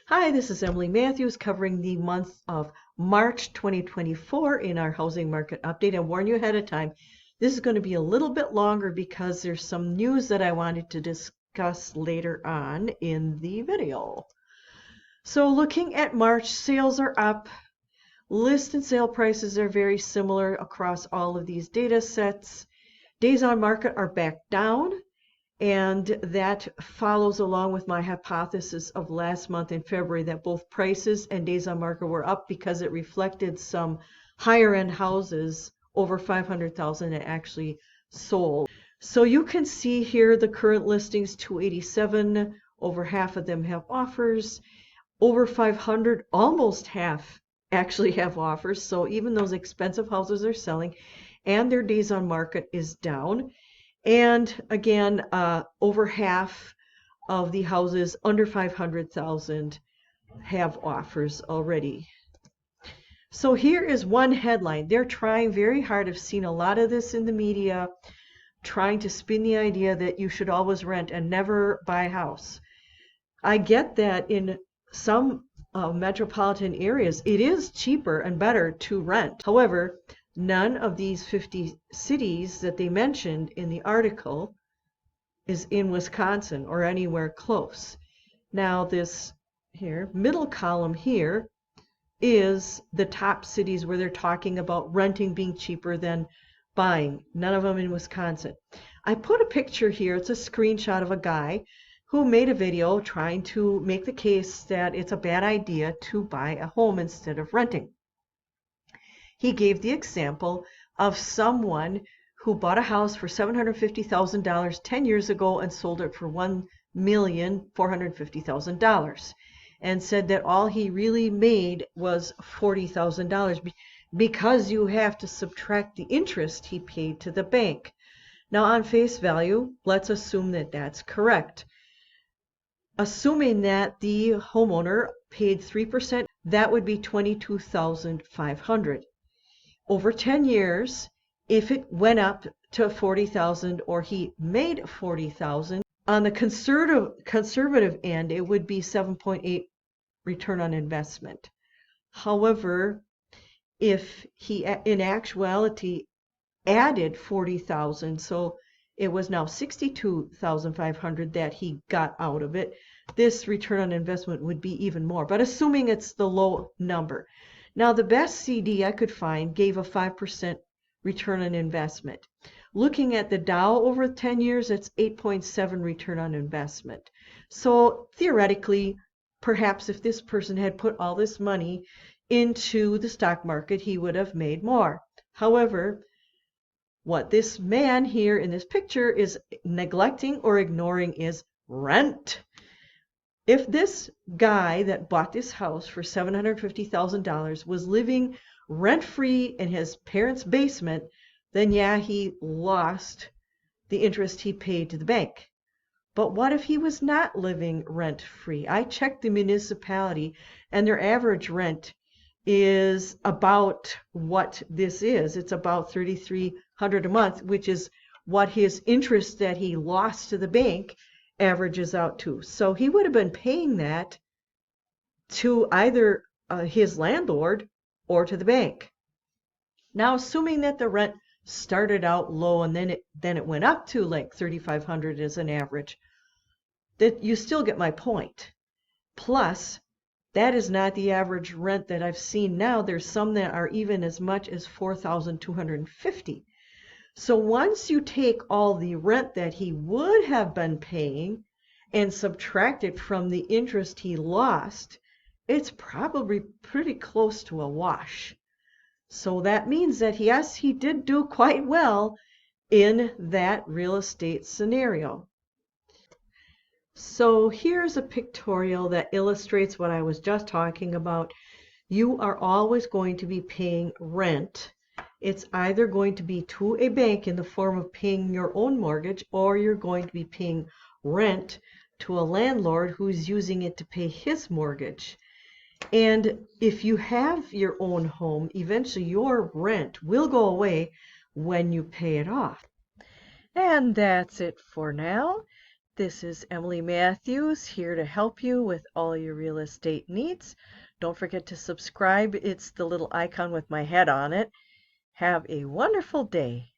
Hi, this is Emily Matthews covering the month of March 2024 in our housing market update. I warn you ahead of time, this is going to be a little bit longer because there's some news that I wanted to discuss later on in the video. So looking at March, sales are up. List and sale prices are very similar across all of these data sets. Days on market are back down. And that follows along with my hypothesis of last month in February that both prices and days on market were up because it reflected some higher end houses over 500,000 that actually sold. So you can see here the current listings 287, over half of them have offers. Over 500, almost half actually have offers. So even those expensive houses are selling and their days on market is down. And again, over half of the houses under 500,000 have offers already. So here is one headline. They're trying very hard. I've seen a lot of this in the media, trying to spin the idea that you should always rent and never buy a house. I get that in some metropolitan areas, it is cheaper and better to rent. However, none of these 50 cities that they mentioned in the article is in Wisconsin or anywhere close. Now this here, middle column here, is the top cities where they're talking about renting being cheaper than buying. None of them in Wisconsin. I put a picture here. It's a screenshot of a guy who made a video trying to make the case that it's a bad idea to buy a home instead of renting. He gave the example of someone who bought a house for $750,000 10 years ago and sold it for $1,450,000 and said that all he really made was $40,000 because you have to subtract the interest he paid to the bank. Now on face value, let's assume that that's correct. Assuming that the homeowner paid 3%, that would be $22,500. Over 10 years, if it went up to 40,000 or he made 40,000, on the conservative end, it would be 7.8 return on investment. However, if he in actuality added 40,000, so it was now 62,500 that he got out of it, this return on investment would be even more. But assuming it's the low number. Now, the best CD I could find gave a 5% return on investment. Looking at the Dow over 10 years, it's 8.7 return on investment. So theoretically, perhaps if this person had put all this money into the stock market, he would have made more. However, what this man here in this picture is neglecting or ignoring is rent. If this guy that bought this house for $750,000 was living rent-free in his parents' basement, then yeah, he lost the interest he paid to the bank. But what if he was not living rent-free? I checked the municipality and their average rent is about what this is. It's about $3,300 a month, which is what his interest that he lost to the bank averages out to. So he would have been paying that to either his landlord or to the bank. Now, assuming that the rent started out low and then it went up to like $3,500 as an average, that you still get my point. Plus, that is not the average rent that I've seen now. There's some that are even as much as $4,250. So once you take all the rent that he would have been paying and subtract it from the interest he lost, it's probably pretty close to a wash. So that means that yes, he did do quite well in that real estate scenario. So here's a pictorial that illustrates what I was just talking about. You are always going to be paying rent. It's either going to be to a bank in the form of paying your own mortgage, or you're going to be paying rent to a landlord who's using it to pay his mortgage. And if you have your own home, eventually your rent will go away when you pay it off. And that's it for now. This is Emily Matthews here to help you with all your real estate needs. Don't forget to subscribe. It's the little icon with my head on it. Have a wonderful day.